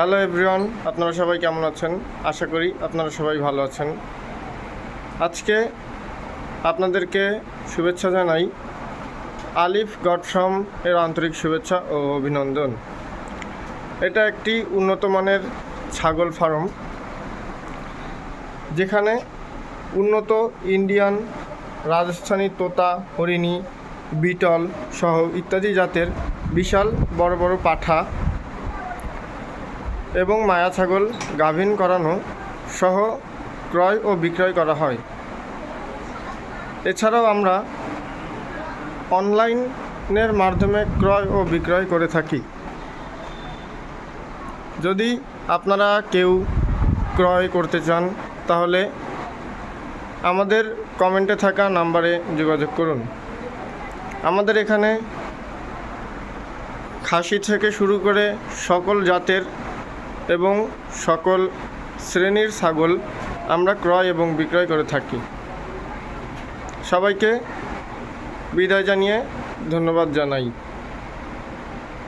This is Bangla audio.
হ্যালো এভরিওয়ান, আপনারা সবাই কেমন আছেন? আশা করি আপনারা সবাই ভালো আছেন। আজকে আপনাদেরকে শুভেচ্ছা জানাই আলিফ গড ফার্ম এর আন্তরিক শুভেচ্ছা ও অভিনন্দন। এটা একটি উন্নত মানের ছাগল ফার্ম, যেখানে উন্নত ইন্ডিয়ান, রাজস্থানী তোতা, হরিণী, বিটল সহ ইত্যাদি জাতের বিশাল বড় বড় পাঠা এবং মায়া ছাগল গাভীন করানো সহ ক্রয় ও বিক্রয় করা হয়। এছাড়াও আমরা অনলাইনের মাধ্যমে ক্রয় ও বিক্রয় করে থাকি। যদি আপনারা কেউ ক্রয় করতে চান তাহলে আমাদের কমেন্টে থাকা নাম্বারে যোগাযোগ করুন। আমাদের এখানে খাসি থেকে শুরু করে সকল জাতের এবং সকল শ্রেণীর ছাগল আমরা ক্রয় এবং বিক্রয় করে থাকি। সবাইকে বিদায় জানিয়ে ধন্যবাদ জানাই।